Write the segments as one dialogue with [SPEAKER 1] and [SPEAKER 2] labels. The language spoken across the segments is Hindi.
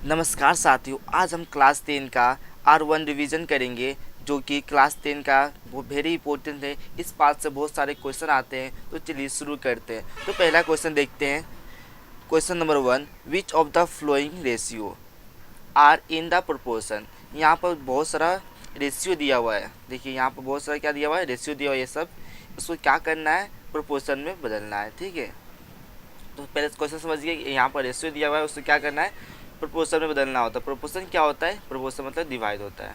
[SPEAKER 1] नमस्कार साथियों, आज हम क्लास 10 का R1 रिवीजन करेंगे जो कि क्लास 10 का वो वेरी इंपॉर्टेंट है। इस पार्ट से बहुत सारे क्वेश्चन आते हैं, तो चलिए शुरू करते हैं। तो पहला क्वेश्चन देखते हैं। Question number 1, which of the following ratio are in the proportion. यहाँ पर बहुत सारा रेशियो दिया हुआ है। देखिए यहाँ पर बहुत सारा क्या दिया हुआ है, रेशियो दिया हुआ है। ये सब इसको क्या करना है, प्रोपोर्शन में बदलना है। ठीक है, तो पहले क्वेश्चन समझिए, यहाँ पर रेशियो दिया हुआ है, उसको क्या करना है, प्रोपोर्शन में बदलना होता है। प्रोपोर्शन क्या होता है, प्रोपोर्शन मतलब डिवाइड होता है।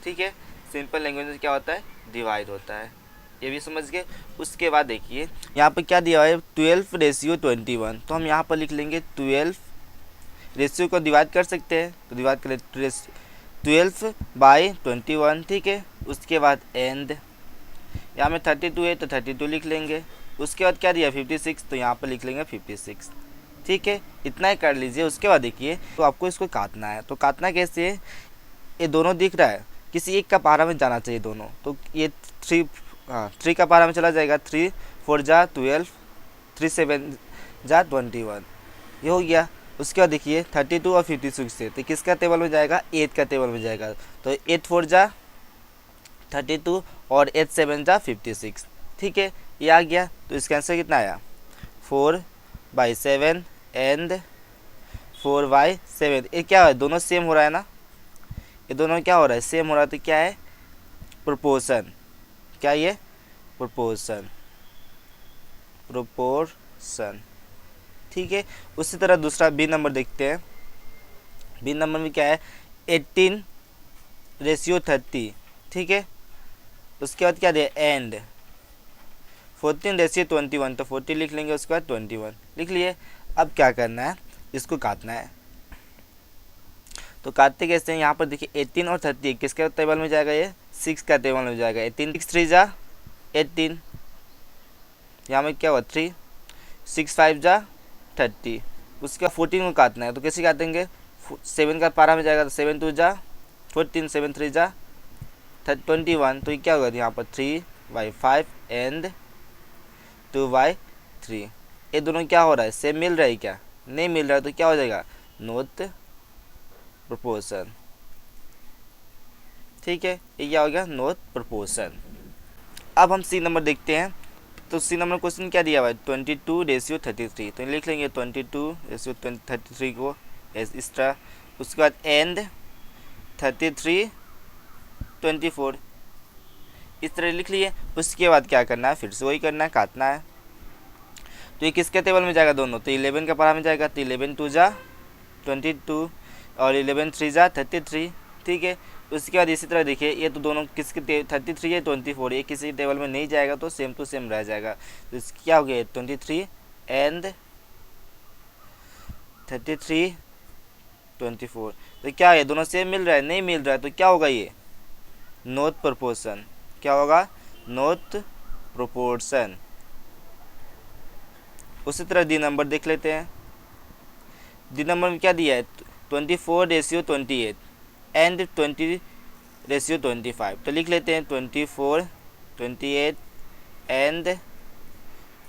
[SPEAKER 1] ठीक है, सिंपल लैंग्वेज में क्या होता है, डिवाइड होता है। ये भी समझ गए। उसके बाद देखिए यहाँ पर क्या दिया हुआ है, 12:21। तो हम यहाँ पर लिख लेंगे 12, रेशियो को डिवाइड कर सकते हैं तो डिवाइड कर 12/21। ठीक है, उसके बाद एंड, यहाँ में 32 है तो 32 लिख लेंगे। उसके बाद क्या दिया, 56, तो यहाँ पर लिख लेंगे 56। ठीक है, इतना ही कर लीजिए। उसके बाद देखिए, तो आपको इसको काटना है। तो काटना कैसे है, ये दोनों दिख रहा है, किसी एक का पारा में जाना चाहिए दोनों। तो ये 3 का पारा में चला जाएगा। 3 4 जा 12, 3 7 जा 21, ये हो गया। उसके बाद देखिए 32 और 56 से, तो किसका टेबल में जाएगा, 8 का टेबल में जाएगा। तो 8 4 जा 32 और 8 7 जा 56। ठीक है, ये आ गया। तो इसका आंसर कितना आया, 4/7 एंड 4/7। ये क्या है, दोनों सेम हो रहा है ना, ये दोनों क्या हो रहा है, सेम हो रहा है। तो क्या है, प्रोपोर्शन। क्या ये, प्रोपोर्शन, प्रोपोर्शन। ठीक है, उसी तरह दूसरा बी नंबर देखते हैं। बी नंबर में क्या है, 18:30। ठीक है, उसके बाद क्या दिया, एंड 14:21। तो 40 लिख लेंगे, उसके बाद 21 लिख लिए। अब क्या करना है, इसको काटना है। तो काटते कैसे हैं, यहाँ पर देखिए 18 और 30 किसके टेबल में जाएगा, ये 6 का टेबल में जाएगा। 18 6 3 जा 18, यहाँ में क्या हुआ 3, 6 5 जा 30। उसके बाद 14 को काटना है। तो कैसे काटेंगे, 7 का पारा में जाएगा, तो 7 2 जा 14, 7 3 जा 21। तो ये क्या होगा, यहाँ पर 3/5 एंड 2/3। ये दोनों क्या हो रहा है, सेम मिल रहा है क्या, नहीं मिल रहा है। तो क्या हो जाएगा, नॉट प्रोपोर्शन। ठीक है, ये क्या हो गया, नॉट प्रोपोर्शन। अब हम सी नंबर देखते हैं। तो सी नंबर क्वेश्चन क्या दिया हुआ है, 22:33। तो लिख लेंगे 22:33 को इस तरह। उसके बाद एंड 33:24 इस तरह लिख लिए। उसके बाद क्या करना है, फिर से वही करना है, काटना है। तो ये किसके टेबल में जाएगा, दोनों। तो 11 का पारा में जाएगा। तो 11 2 जा 22 और 11 3 जा 33। ठीक है, उसके बाद इसी तरह देखिए, ये तो दोनों किसके 33 है 24, ये किसी टेबल में नहीं जाएगा, तो सेम टू सेम रह जाएगा। तो क्या हो गया, 23 एंड 33/24। तो क्या है, दोनों सेम मिल रहा है, नहीं मिल रहा है। तो क्या होगा, ये नॉट प्रोपोर्शन। क्या होगा, नॉट प्रोपोर्शन। उसी तरह डी नंबर देख लेते हैं। डी नंबर में क्या दिया है, 24:28 एंड 20:25। तो लिख लेते हैं 24 28 एंड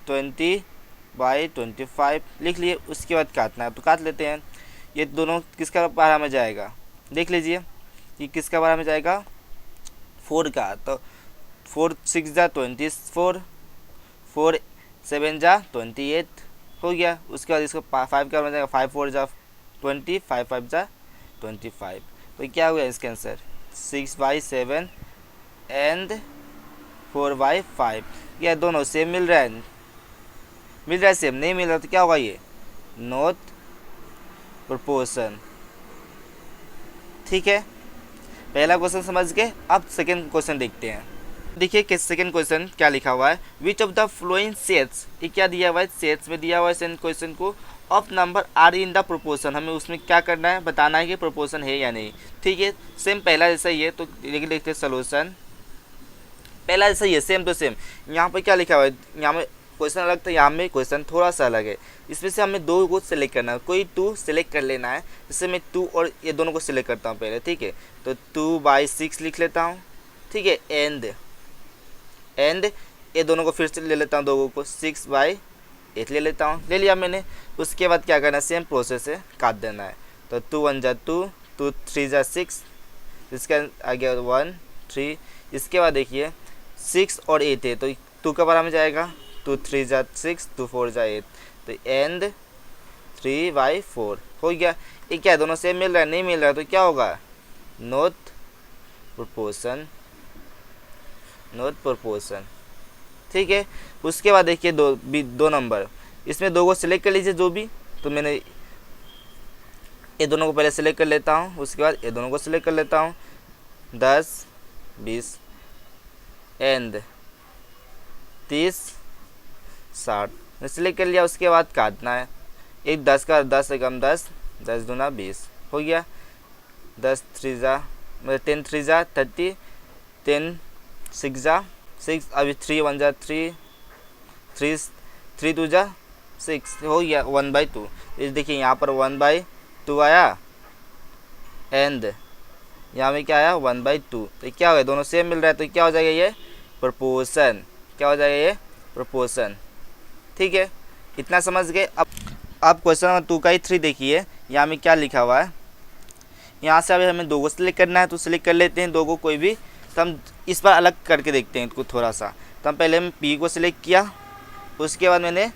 [SPEAKER 1] 20/25 लिख लिए। उसके बाद काटना है, तो काट लेते हैं। ये दोनों किसका पारा में जाएगा, देख लीजिए कि किसका पारा में जाएगा, 4 का। तो 4 6 जा 24, 4 7 जा 28 हो गया। उसके बाद इसको 5 का बन जाएगा, 5 4 जा 20, 5 5 जा 25। तो क्या हुआ इसका आंसर, 6/7 एंड 4/5। क्या दोनों सेम मिल रहा है, मिल रहा है सेम, नहीं मिल रहा। तो क्या होगा, ये नॉट प्रोपोर्शन। ठीक है, पहला क्वेश्चन समझ गए। अब सेकेंड क्वेश्चन देखते हैं। देखिए कि सेकेंड क्वेश्चन क्या लिखा हुआ है, विच ऑफ द फ्लोइंग सेट्स। ये क्या दिया हुआ है, सेट्स में दिया हुआ है सेकेंड क्वेश्चन को, of number are in the proportion. हमें उसमें क्या करना है, बताना है कि प्रोपोर्शन है या नहीं। ठीक है, सेम पहला जैसा ही है। तो लिखते हैं सोल्यूशन, पहला जैसा ही है, सेम टू सेम। यहाँ पर क्या लिखा हुआ है, यहाँ में क्वेश्चन अलग था, यहाँ में क्वेश्चन थोड़ा सा अलग है। इसमें से हमें 2 को सिलेक्ट करना है, कोई 2 सिलेक्ट कर लेना है। जैसे मैं 2 और ये दोनों को सिलेक्ट करता हूँ पहले। ठीक है, तो 2/6 लिख लेता हूँ। ठीक है, एंड ये दोनों को फिर से ले लेता हूँ, 2 को 6/8 ले लेता हूँ, ले लिया मैंने। उसके बाद क्या करना है, सेम प्रोसेस है, काट देना है। तो 2 1 जा 2, 2 3 जा 6, इसका आ गया 1 3। इसके बाद देखिए 6 और 8 है, तो 2 का बारह में जाएगा, 2 3 जा 6, 2 4 जा 8, तो एंड 3/4 हो गया। ये क्या दोनों सेम मिल रहा है? नहीं मिल रहा है, तो क्या होगा? Not proportion, not proportion. ठीक है। उसके बाद देखिए दो नंबर, इसमें दो को सिलेक्ट कर लीजिए जो भी। तो मैंने ये दोनों को पहले सिलेक्ट कर लेता हूँ, उसके बाद ये दोनों को सिलेक्ट कर लेता हूँ, 10 20 एंड 30 60 मैं सिलेक्ट कर लिया। उसके बाद काटना है, एक 10 का 10 से कम 10, 10 दूना 20 हो गया। 10 3 जा मतलब 10 3 जा 30, 10 6 जा 6, अभी 3 1 जा 3, 3 2 जा 6 हो गया 1/2। इस देखिए यहाँ पर 1/2 आया एंड यहाँ में क्या आया 1/2। तो क्या हो गया? दोनों सेम मिल रहा है, तो क्या हो जाएगा? ये प्रोपोर्शन। क्या हो जाएगा? ये प्रोपोर्शन। ठीक है, इतना समझ गए। अब क्वेश्चन नंबर 2 का ही 3 देखिए, यहाँ में क्या लिखा हुआ है। यहाँ से अभी हमें दो को सिलेक्ट करना है, तो सिलेक्ट कर लेते हैं दो को कोई भी। तो हम इस बार अलग करके देखते हैं इसको थोड़ा सा। तो हम पहले पी को सिलेक्ट किया, उसके बाद मैंने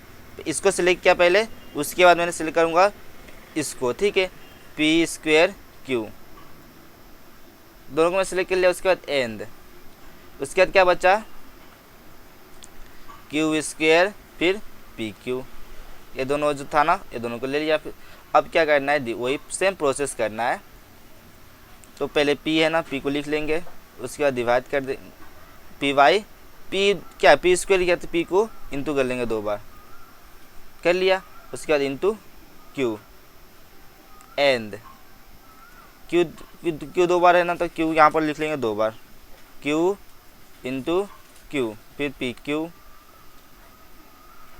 [SPEAKER 1] इसको सिलेक्ट किया पहले, उसके बाद मैंने सिलेक्ट करूँगा इसको। ठीक है, p² q, दोनों को मैं सिलेक्ट कर लिया। उसके बाद एंड, उसके बाद क्या बचा? q² फिर pq, ये दोनों जो था ना, ये दोनों को ले लिया। फिर अब क्या करना है? वही सेम प्रोसेस करना है। तो पहले p है ना, p को लिख लेंगे, उसके बाद डिवाइड कर दे py, p क्या p² लिखा, तो p को इंटू कर लेंगे 2 बार, कर लिया। उसके बाद इंटू q एंड q 2 बार है ना, तो q यहाँ पर लिख लेंगे 2 बार, q इंटू q फिर pq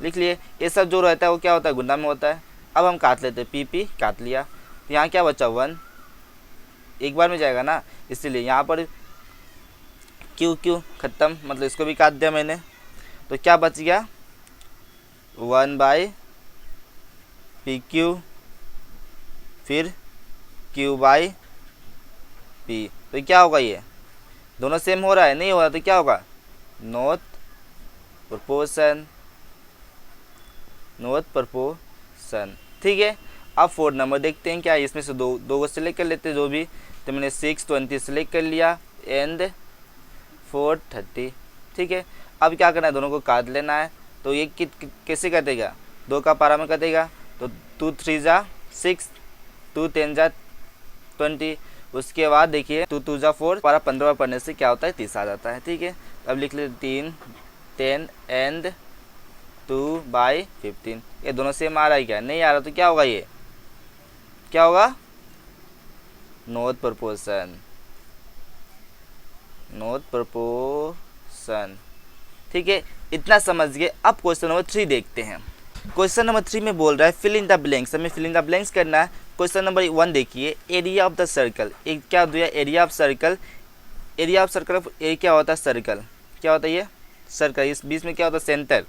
[SPEAKER 1] लिख लिए। ये सब जो रहता है वो क्या होता है? गुना में होता है। अब हम काट लेते हैं, p काट लिया। तो यहाँ क्या बचा? 1 एक बार में जाएगा ना, इसीलिए यहाँ पर q ख़त्म, मतलब इसको भी काट दिया मैंने। तो क्या बच गया? 1/pq फिर q/p। तो क्या होगा? ये दोनों सेम हो रहा है? नहीं हो रहा, तो क्या होगा? Not proportion, not proportion. ठीक है। अब 4 नंबर देखते हैं क्या है। इसमें से दो को सिलेक्ट कर लेते हैं जो भी। तो मैंने 6 20 सिलेक्ट कर लिया एंड 4 30। ठीक है, अब क्या करना है? दोनों को काट लेना है। तो ये कैसे कटेगा? 2 का पारा में कटेगा, तो 2 3 जा 6, 2 10 जा 20। उसके बाद देखिए 2 2 जा 4, पारा 15 बार पढ़ने से क्या होता है? 30 आ जाता है। ठीक है, अब लिख लेते 3 10 एंड 2/15। ये दोनों सेम आ रहा है क्या? नहीं आ रहा, तो क्या होगा? ये क्या होगा? Not proportion, not proportion. ठीक है, इतना समझ गए। अब क्वेश्चन नंबर 3 देखते हैं। क्वेश्चन नंबर 3 में बोल रहा है फिल इन द ब्लैंक्स, हमें फिल इन द ब्लैंक्स करना है। क्वेश्चन नंबर 1 देखिए, एरिया ऑफ द सर्कल। एक क्या दिया? Area of circle. Area of circle ये क्या होता है? सर्कल। क्या होता है? ये सर्कल। इस बीच में क्या होता है? सेंटर।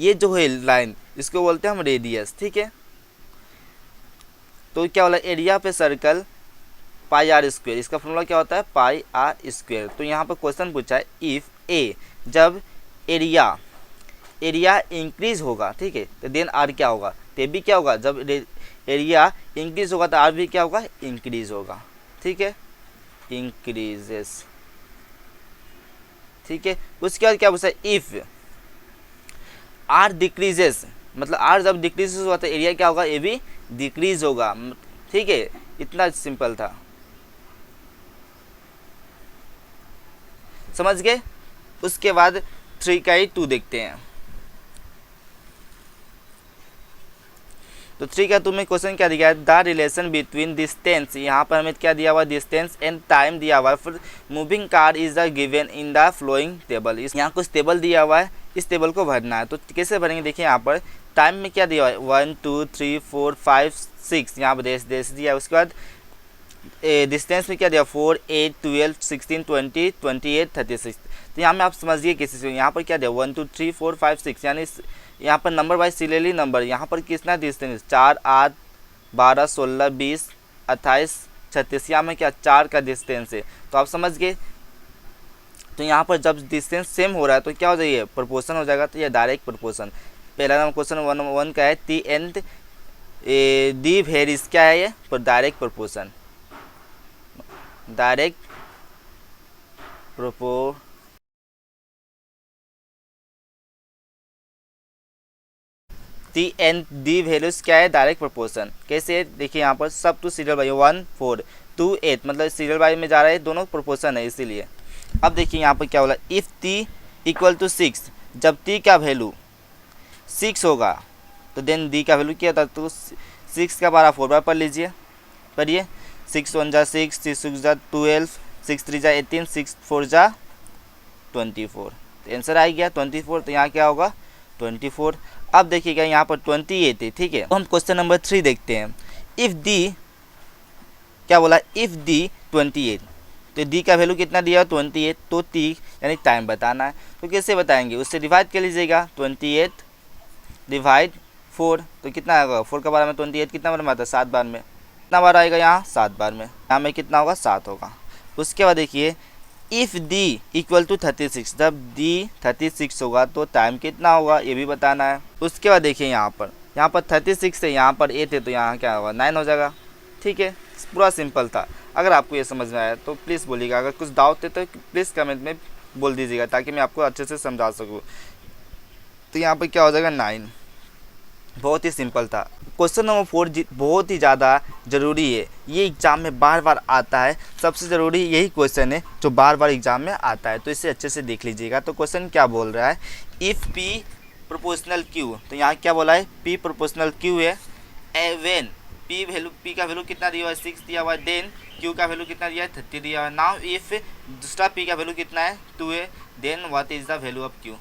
[SPEAKER 1] ये जो है लाइन, इसको बोलते हैं हम रेडियस। ठीक है, तो क्या बोला? एरिया पे सर्कल πr²। इसका फॉर्मूला क्या होता है? πr²। तो यहाँ पर क्वेश्चन पूछा है इफ़ ए, जब एरिया इंक्रीज होगा, ठीक है, तो देन आर क्या होगा? तो भी क्या होगा? जब एरिया इंक्रीज होगा तो आर भी क्या होगा? इंक्रीज होगा। ठीक है, इंक्रीजेस। ठीक है, उसके बाद क्या पूछा है? इफ़ आर डिक्रीजेस, मतलब आर जब डिक्रीज होगा तो एरिया क्या होगा? ये भी डिक्रीज होगा। ठीक है, इतना सिंपल था, समझ गए। उसके बाद 3 का ही 2 देखते हैं। तो 3 का 2 में क्वेश्चन क्या दिया है? द रिलेशन बिटवीन डिस्टेंस, यहाँ पर हमें क्या दिया हुआ? डिस्टेंस एंड टाइम दिया हुआ है। फिर moving car is the given in the flowing table. यहाँ कुछ टेबल दिया हुआ है, इस टेबल को भरना है। तो कैसे भरेंगे? देखिए यहाँ पर टाइम में क्या दिया हुआ है? 1 2 3 4 5 6, यहाँ पर देश दिया है। उसके बाद डिस्टेंस में क्या दिया? 4 8 12 16 20 28 36। तो यहाँ में आप समझिए कैसे से। यहाँ पर क्या दिया? 1 2 3 4 5 6, यानी यहाँ पर नंबर वाइज सिलेली नंबर। यहाँ पर कितना डिस्टेंस? 4 8 12, 16, 20, 28, 36, यहाँ में क्या 4 का डिस्टेंस है। तो आप समझ गए। तो यहाँ पर जब डिस्टेंस सेम हो रहा है तो क्या हो जाएगा, प्रोपोर्शन हो जाएगा। तो ये डायरेक्ट प्रोपोर्शन। पहला नंबर क्वेश्चन 1 का है टी एंड दी वेरीज, क्या है ये, पर direct proportion, direct proportionality and the values क्या है, डायरेक्ट प्रोपोर्शन। कैसे, देखिए यहाँ पर सब टू सीरियल बाई 1, 4, 2, 8, मतलब सीरियल बाई में जा रहा है, दोनों प्रोपोर्शन है इसीलिए। अब देखिए यहाँ पर क्या बोला, इफ़ टी इक्वल टू 6, जब टी का वैल्यू 6 होगा तो देन डी का वैल्यू क्या था, तो 6 का 12 4 बार पढ़ लीजिए, पढ़िए। 6 1 जा 6, 6 6 जा 12, 6 3 जा 18, 6 4 जा 24, तो आंसर आ गया 24। तो यहाँ क्या होगा 24। अब देखिएगा यहाँ पर 28 है, ठीक है। तो हम क्वेश्चन नंबर 3 देखते हैं। इफ़ डी, क्या बोला, इफ़ डी 28, तो डी का वैल्यू कितना दिया 28, तो टी यानी टाइम बताना है। तो कैसे बताएंगे, उससे डिवाइड कर लीजिएगा, 28 डिवाइड 4, तो कितना आएगा, 4 का बार में 28 कितना बार में आता है, 7 बार में। कितना बार आएगा यहाँ, 7 बार में। यहाँ में कितना होगा, 7 होगा। उसके बाद देखिए इफ़ डी इक्वल टू 36, जब डी 36 होगा तो टाइम कितना होगा, ये भी बताना है। उसके बाद देखिए यहाँ पर 36 है, यहाँ पर 8 है, तो यहाँ क्या होगा 9 हो जाएगा, ठीक है। पूरा सिंपल था। अगर आपको ये समझ में आया तो प्लीज़ बोलिएगा, अगर कुछ डाउट है तो प्लीज़ कमेंट में बोल दीजिएगा ताकि मैं आपको अच्छे से समझा सकूँ। तो यहाँ पर क्या हो जाएगा 9, बहुत ही सिंपल था। क्वेश्चन नंबर 4 बहुत ही ज़्यादा ज़रूरी है, ये एग्ज़ाम में बार बार आता है, सबसे ज़रूरी यही क्वेश्चन है जो बार बार एग्ज़ाम में आता है, तो इसे अच्छे से देख लीजिएगा। तो क्वेश्चन क्या बोल रहा है, इफ़ पी प्रोपोर्शनल क्यू, तो यहाँ क्या बोला है, पी प्रोपोर्शनल क्यू है, व्हेन पी का वैल्यू कितना दिया हुआ है 6 दिया हुआ है, देन क्यू का वैल्यू कितना दिया है 30 दिया हुआ है। नाउ इफ़ दूसरा पी का वैल्यू कितना है 2 है, then what is the value of Q,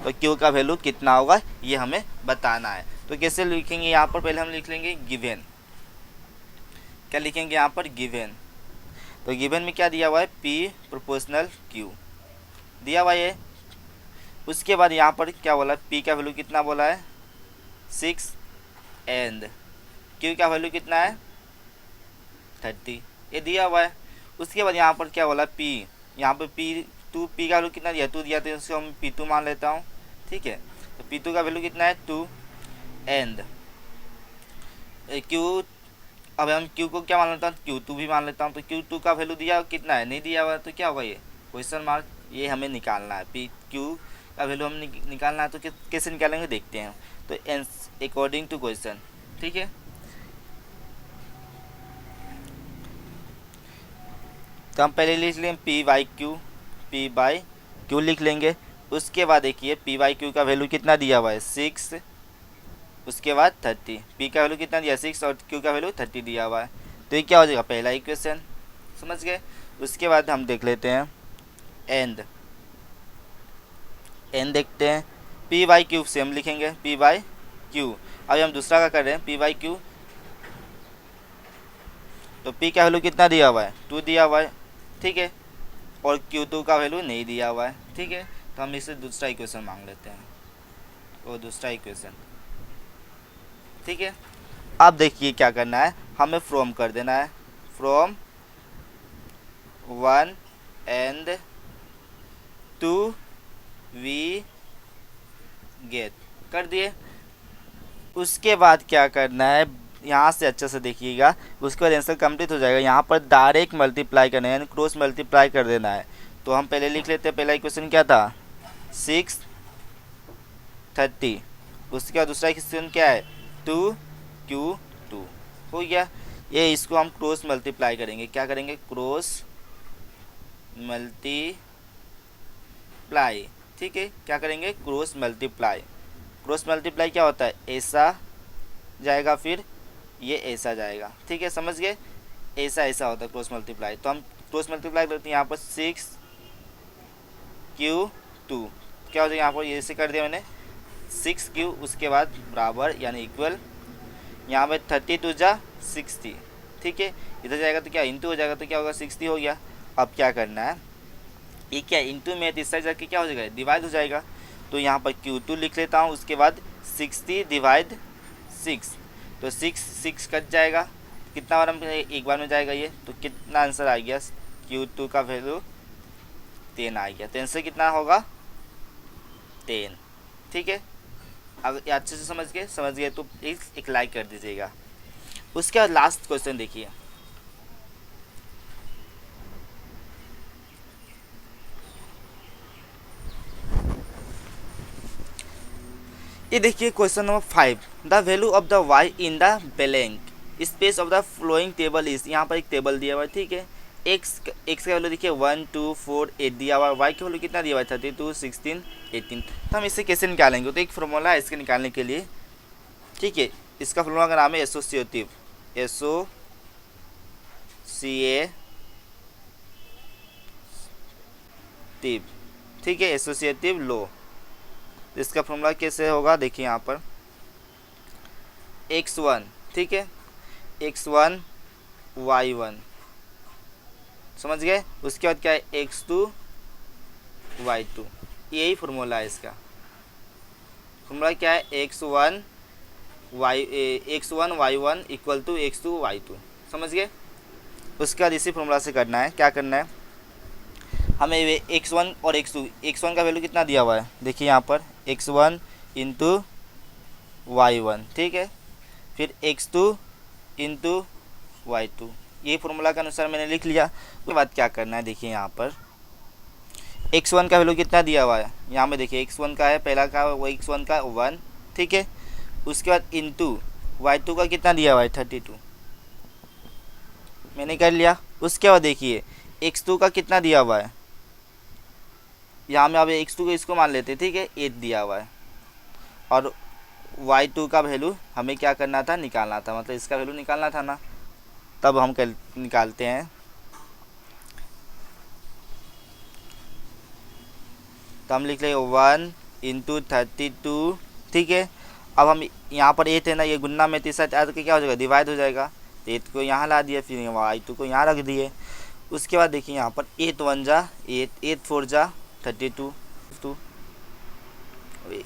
[SPEAKER 1] तो क्यू का वैल्यू कितना होगा ये हमें बताना है। तो कैसे लिखेंगे, यहाँ पर पहले हम लिख लेंगे गिवन, क्या लिखेंगे यहाँ पर गिवन। तो गिवन में क्या दिया हुआ है, पी प्रोपोर्शनल क्यू दिया हुआ है। उसके बाद यहाँ पर क्या बोला, पी का वैल्यू कितना बोला है 6 एंड क्यू का वैल्यू कितना है 30, ये दिया हुआ है। उसके बाद यहाँ पर क्या बोला, पी, यहाँ पर पी का वैल्यू कितना दिया 2 दिया, तो इसको हम P2 मान लेता हूँ, ठीक है। तो P2 का वैल्यू कितना है 2 एंड क्यू, अब हम क्यू को क्या मान लेता हूँ, Q2 भी मान लेता हूँ। तो Q2 का वैल्यू दिया कितना है, नहीं दिया हुआ, तो क्या होगा ये क्वेश्चन मार्क, ये हमें निकालना है। Q का वैल्यू हम निकालना है, तो कैसे निकालेंगे देखते हैं। तो अकॉर्डिंग टू क्वेश्चन, ठीक है। तो हम पहले लिख लेंगे पी बाई क्यू लिख लेंगे। उसके बाद देखिए पी बाई क्यू का वैल्यू कितना दिया हुआ है 6, उसके बाद 30, पी का वैल्यू कितना दिया 6 और क्यू का वैल्यू 30 दिया हुआ है। तो ये क्या हो जाएगा, पहला इक्वेशन, समझ गए। उसके बाद हम देख लेते हैं एंड देखते हैं, पी बाई क्यू से हम लिखेंगे पी बाई क्यू। अभी हम दूसरा का कर रहे हैं पी बाई क्यू, तो पी का वैल्यू कितना दिया हुआ है 2 दिया हुआ है, ठीक है, और Q2 का वैल्यू नहीं दिया हुआ है, ठीक है। तो हम इससे दूसरा इक्वेशन मांग लेते हैं, वो दूसरा इक्वेशन, ठीक है। अब देखिए क्या करना है, हमें फ्रॉम कर देना है, फ्रॉम 1 एंड 2 वी गेट कर दिए। उसके बाद क्या करना है, यहाँ से अच्छे से देखिएगा, उसके बाद आंसर कंप्लीट हो जाएगा। यहाँ पर डायरेक्ट मल्टीप्लाई करना है, यानी क्रॉस मल्टीप्लाई कर देना है। तो हम पहले लिख लेते हैं, पहला इक्वेशन क्या था 6 30, उसके बाद दूसरा इक्वेशन क्या है 2Q2 हो गया। ये इसको हम क्रॉस मल्टीप्लाई करेंगे, क्या करेंगे क्रॉस मल्टीप्लाई, ठीक है। क्या करेंगे क्रॉस मल्टीप्लाई, क्रॉस मल्टीप्लाई क्या होता है, ऐसा जाएगा फिर ये ऐसा जाएगा, ठीक है, समझ गए, ऐसा होता है क्रॉस मल्टीप्लाई। तो हम क्रॉस मल्टीप्लाई करते हैं, यहाँ पर 6Q2 क्या हो जाएगा, यहाँ पर ये ऐसे कर दिया मैंने 6Q, उसके बाद बराबर यानी इक्वल, यहाँ पे 32 जा 60, ठीक है, इधर जाएगा तो क्या इंटू हो जाएगा, तो क्या होगा 60 हो गया। अब क्या करना है, ये क्या इंटू में इस साइड जाके क्या हो जाएगा डिवाइड हो जाएगा। तो यहाँ पर Q2 लिख लेता हूँ, उसके बाद 60 डिवाइड 6, तो 6 कट जाएगा, कितना बार हम एक बार में जाएगा ये, तो कितना आंसर आ गया, Q2 का वैल्यू 10 आ गया। 10 से कितना होगा 10। ठीक है, अगर अच्छे से समझ गए तो प्लीज़ एक लाइक कर दीजिएगा। उसके बाद लास्ट क्वेश्चन देखिए, ये देखिए question number 5, the value of the y in the blank space of the flowing table is, यहाँ पर एक टेबल दिया हुआ है। ठीक है, x का वैल्यू देखिए 1 2 4 8 दिया हुआ है, y का वैल्यू कितना दिया हुआ है 32 16 18। तो हम इसे कैसे निकालेंगे, तो एक फॉर्मूला है इसके निकालने के लिए। ठीक है, इसका फॉर्मूला का नाम है एसोसिएटिव, ठीक है, एसोसिएटिव लो। इसका फॉर्मूला कैसे होगा, देखिए यहाँ पर x1, ठीक है, x1 y1, समझ गए। उसके बाद क्या है x2 y2, यही फॉर्मूला है इसका। फॉर्मूला क्या है x1 y1 equal to x2 y2, समझ गए। उसके बाद इसी फॉर्मूला से करना है, क्या करना है हमें, x1 और x2, x1 का वैल्यू कितना दिया हुआ है, देखिए यहाँ पर x1 इंटू y1, ठीक है, फिर x2 इंटू y2, ये फॉर्मूला के अनुसार मैंने लिख लिया। उसके बाद क्या करना है, देखिए यहाँ पर x1 का वैल्यू कितना दिया हुआ है, यहाँ में देखिए x1 का है, पहला का वो x1 का 1, ठीक है। उसके बाद इंटू y2 का कितना दिया हुआ है 32, मैंने कर लिया। उसके बाद देखिए x2 का कितना दिया हुआ है, यहाँ में अब x2 को इसको मान लेते, ठीक है, 8 दिया हुआ है। और y2 का वैल्यू हमें क्या करना था, निकालना था, मतलब इसका वैल्यू निकालना था ना, तब हम निकालते हैं। तो हम लिख लेंगे 1 इंटू 32, ठीक है। अब हम यहाँ पर 8 है ना, ये गुन्ना में तीसरा चार के क्या हो जाएगा, डिवाइड हो जाएगा। 8 को यहाँ ला दिया, फिर y2 को यहाँ रख दिए। उसके बाद देखिए यहाँ पर 8 1 जा 8, 8 4 जा 32,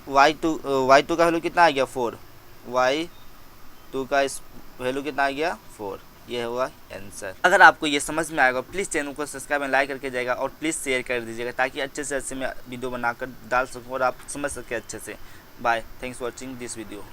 [SPEAKER 1] y2 का वैल्यू कितना आ गया 4, y2 का इस वैल्यू कितना आ गया 4, ये होगा आंसर। अगर आपको ये समझ में आएगा प्लीज़ चैनल को सब्सक्राइब एंड लाइक करके जाएगा, और प्लीज़ शेयर कर दीजिएगा ताकि अच्छे से मैं वीडियो बनाकर डाल सकूँ और आप समझ सकें अच्छे से। Bye, thanks for watching this video.